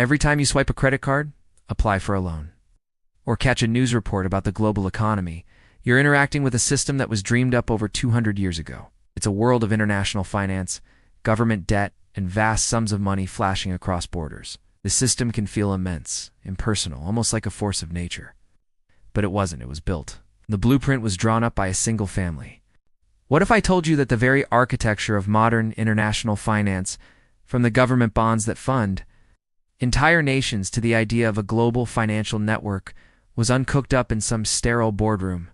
Every time you swipe a credit card, apply for a loan. Or catch a news report about the global economy, you're interacting with a system that was dreamed up over 200 years ago. It's a world of international finance, government debt, and vast sums of money flashing across borders. The system can feel immense, impersonal, almost like a force of nature. But it wasn't, it was built. The blueprint was drawn up by a single family. What if I told you that the very architecture of modern international finance, from the government bonds that fund entire nations to the idea of a global financial network, was uncooked up in some sterile boardroom?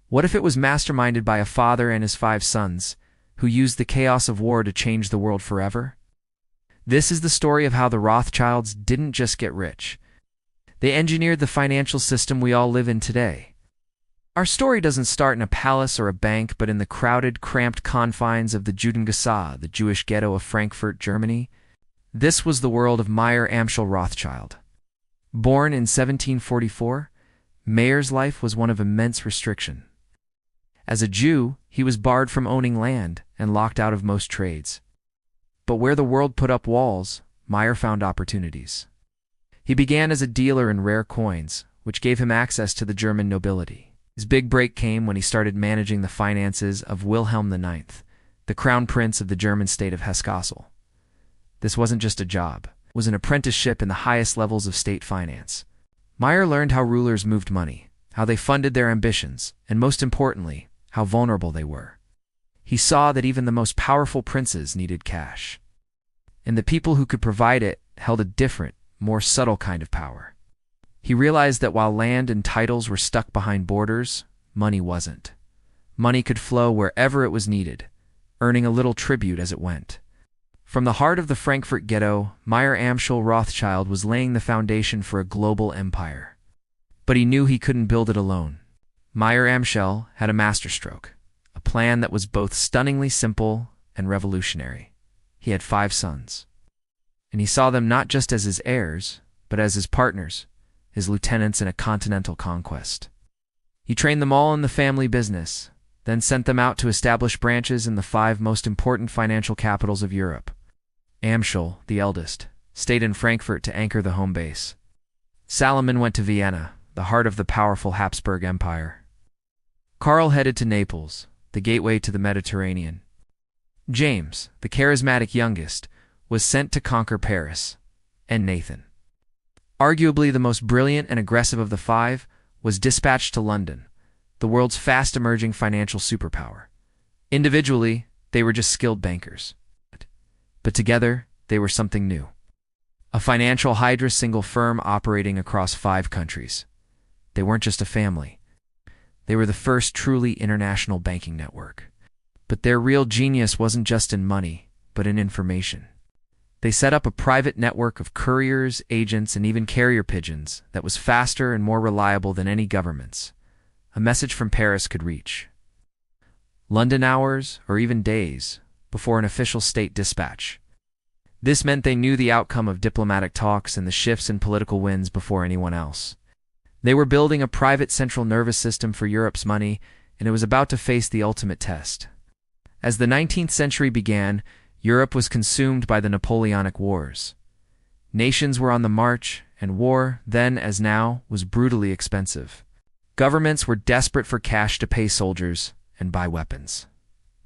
What if it was masterminded by a father and his 5 sons, who used the chaos of war to change the world forever? This is the story of how the Rothschilds didn't just get rich. They engineered the financial system we all live in today. Our story doesn't start in a palace or a bank, but in the crowded, cramped confines of the Judengasse, the Jewish ghetto of Frankfurt, Germany. This was the world of Mayer Amschel Rothschild. Born in 1744, Mayer's life was one of immense restriction. As a Jew, he was barred from owning land and locked out of most trades. But where the world put up walls, Mayer found opportunities. He began as a dealer in rare coins, which gave him access to the German nobility. His big break came when he started managing the finances of Wilhelm IX, the crown prince of the German state of Hesse-Kassel. This wasn't just a job. It was an apprenticeship in the highest levels of state finance. Mayer learned how rulers moved money, how they funded their ambitions, and most importantly, how vulnerable they were. He saw that even the most powerful princes needed cash. And the people who could provide it held a different, more subtle kind of power. He realized that while land and titles were stuck behind borders, money wasn't. Money could flow wherever it was needed, earning a little tribute as it went. From the heart of the Frankfurt ghetto, Mayer Amschel Rothschild was laying the foundation for a global empire. But he knew he couldn't build it alone. Mayer Amschel had a masterstroke, a plan that was both stunningly simple and revolutionary. He had 5 sons, and he saw them not just as his heirs, but as his partners, his lieutenants in a continental conquest. He trained them all in the family business, then sent them out to establish branches in the 5 most important financial capitals of Europe. Amschel, the eldest, stayed in Frankfurt to anchor the home base. Salomon went to Vienna, the heart of the powerful Habsburg Empire. Karl headed to Naples, the gateway to the Mediterranean. James, the charismatic youngest, was sent to conquer Paris, and Nathan, arguably the most brilliant and aggressive of the 5, was dispatched to London, the world's fast-emerging financial superpower. Individually, they were just skilled bankers. But together, they were something new. A financial hydra, single firm operating across 5 countries. They weren't just a family. They were the first truly international banking network. But their real genius wasn't just in money, but in information. They set up a private network of couriers, agents, and even carrier pigeons that was faster and more reliable than any government's. A message from Paris could reach London hours, or even days, before an official state dispatch. This meant they knew the outcome of diplomatic talks and the shifts in political winds before anyone else. They were building a private central nervous system for Europe's money, and it was about to face the ultimate test. As the 19th century began, Europe was consumed by the Napoleonic Wars. Nations were on the march, and war, then as now, was brutally expensive. Governments were desperate for cash to pay soldiers and buy weapons.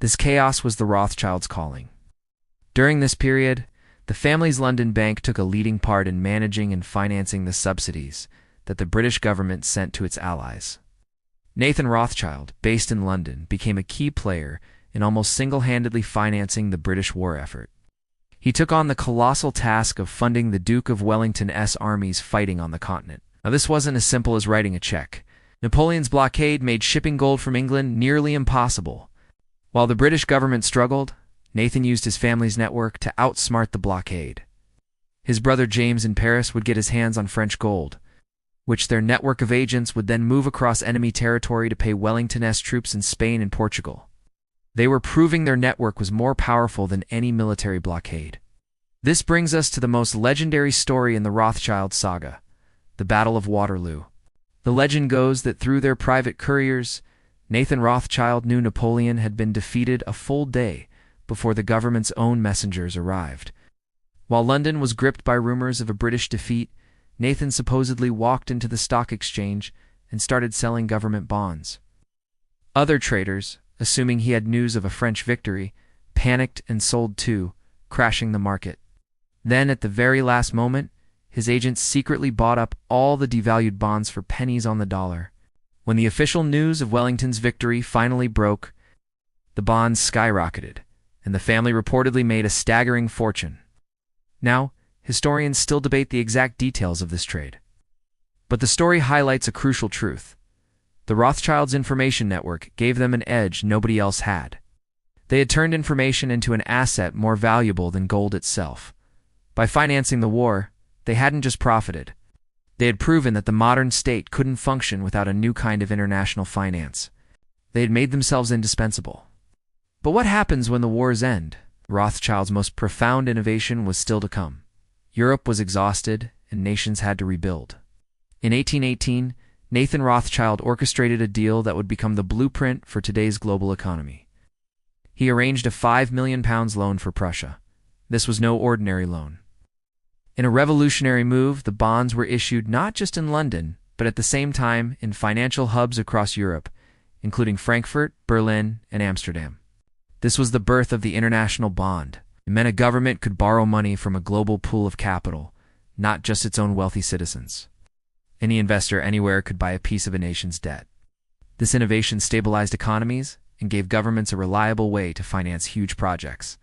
This chaos was the Rothschilds' calling. During this period, the family's London bank took a leading part in managing and financing the subsidies that the British government sent to its allies. Nathan Rothschild, based in London, became a key player in almost single-handedly financing the British war effort. He took on the colossal task of funding the Duke of Wellington's armies fighting on the continent. Now, this wasn't as simple as writing a check. Napoleon's blockade made shipping gold from England nearly impossible. While the British government struggled, Nathan used his family's network to outsmart the blockade. His brother James in Paris would get his hands on French gold, which their network of agents would then move across enemy territory to pay Wellington's troops in Spain and Portugal. They were proving their network was more powerful than any military blockade. This brings us to the most legendary story in the Rothschild saga, the Battle of Waterloo. The legend goes that through their private couriers, Nathan Rothschild knew Napoleon had been defeated a full day before the government's own messengers arrived. While London was gripped by rumors of a British defeat, Nathan supposedly walked into the stock exchange and started selling government bonds. Other traders, assuming he had news of a French victory, panicked and sold too, crashing the market. Then, at the very last moment, his agents secretly bought up all the devalued bonds for pennies on the dollar. When the official news of Wellington's victory finally broke, the bonds skyrocketed, and the family reportedly made a staggering fortune. Now, historians still debate the exact details of this trade. But the story highlights a crucial truth. The Rothschilds' information network gave them an edge nobody else had. They had turned information into an asset more valuable than gold itself. By financing the war, they hadn't just profited. They had proven that the modern state couldn't function without a new kind of international finance. They had made themselves indispensable. But what happens when the wars end? Rothschild's most profound innovation was still to come. Europe was exhausted, and nations had to rebuild. In 1818, Nathan Rothschild orchestrated a deal that would become the blueprint for today's global economy. He arranged a £5 million loan for Prussia. This was no ordinary loan. In a revolutionary move, the bonds were issued not just in London, but at the same time in financial hubs across Europe, including Frankfurt, Berlin, and Amsterdam. This was the birth of the international bond. It meant a government could borrow money from a global pool of capital, not just its own wealthy citizens. Any investor anywhere could buy a piece of a nation's debt. This innovation stabilized economies and gave governments a reliable way to finance huge projects,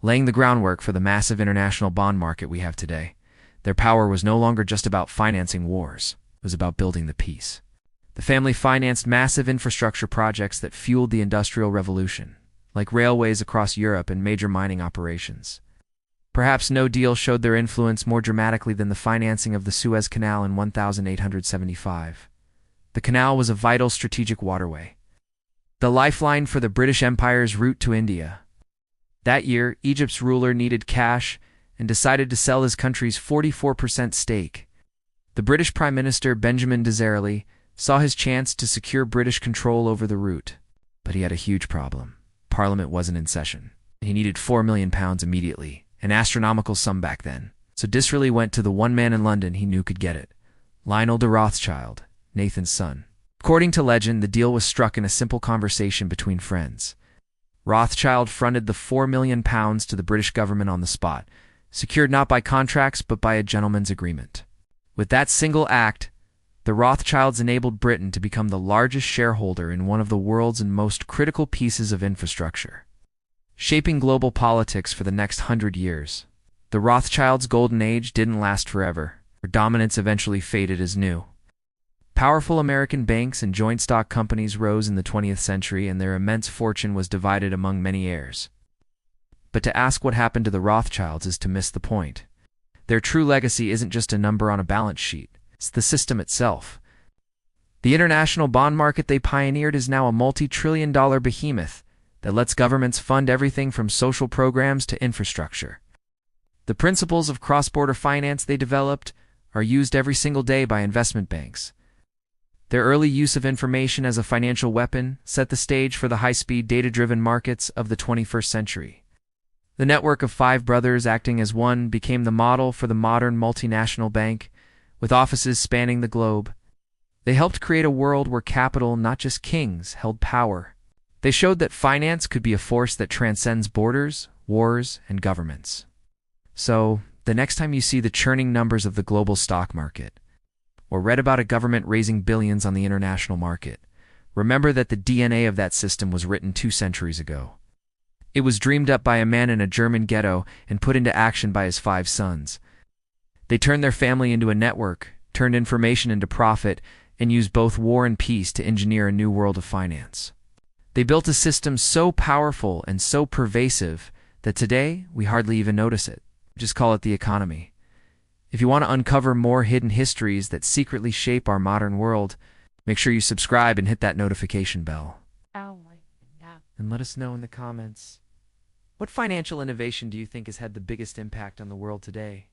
laying the groundwork for the massive international bond market we have today. Their power was no longer just about financing wars. It was about building the peace. The family financed massive infrastructure projects that fueled the Industrial Revolution, like railways across Europe and major mining operations. Perhaps no deal showed their influence more dramatically than the financing of the Suez Canal in 1875. The canal was a vital strategic waterway, the lifeline for the British Empire's route to India. That year, Egypt's ruler needed cash and decided to sell his country's 44% stake. The British Prime Minister Benjamin Disraeli saw his chance to secure British control over the route. But he had a huge problem. Parliament wasn't in session. He needed £4 million immediately, an astronomical sum back then. So Disraeli went to the one man in London he knew could get it, Lionel de Rothschild, Nathan's son. According to legend, the deal was struck in a simple conversation between friends. Rothschild fronted the £4 million to the British government on the spot, secured not by contracts but by a gentleman's agreement. With that single act, the Rothschilds enabled Britain to become the largest shareholder in one of the world's most critical pieces of infrastructure, shaping global politics for the next 100 years. The Rothschilds' golden age didn't last forever. Their dominance eventually faded as new. Powerful American banks and joint stock companies rose in the 20th century, and their immense fortune was divided among many heirs. But to ask what happened to the Rothschilds is to miss the point. Their true legacy isn't just a number on a balance sheet. It's the system itself. The international bond market they pioneered is now a multi-trillion-dollar behemoth that lets governments fund everything from social programs to infrastructure. The principles of cross-border finance they developed are used every single day by investment banks. Their early use of information as a financial weapon set the stage for the high-speed, data-driven markets of the 21st century. The network of 5 brothers acting as one became the model for the modern multinational bank, with offices spanning the globe. They helped create a world where capital, not just kings, held power. They showed that finance could be a force that transcends borders, wars, and governments. So, the next time you see the churning numbers of the global stock market, or read about a government raising billions on the international market, remember that the DNA of that system was written 2 centuries ago. It was dreamed up by a man in a German ghetto and put into action by his 5 sons. They turned their family into a network, turned information into profit, and used both war and peace to engineer a new world of finance. They built a system so powerful and so pervasive that today we hardly even notice it. Just call it the economy. If you want to uncover more hidden histories that secretly shape our modern world, make sure you subscribe and hit that notification bell. And let us know in the comments, what financial innovation do you think has had the biggest impact on the world today?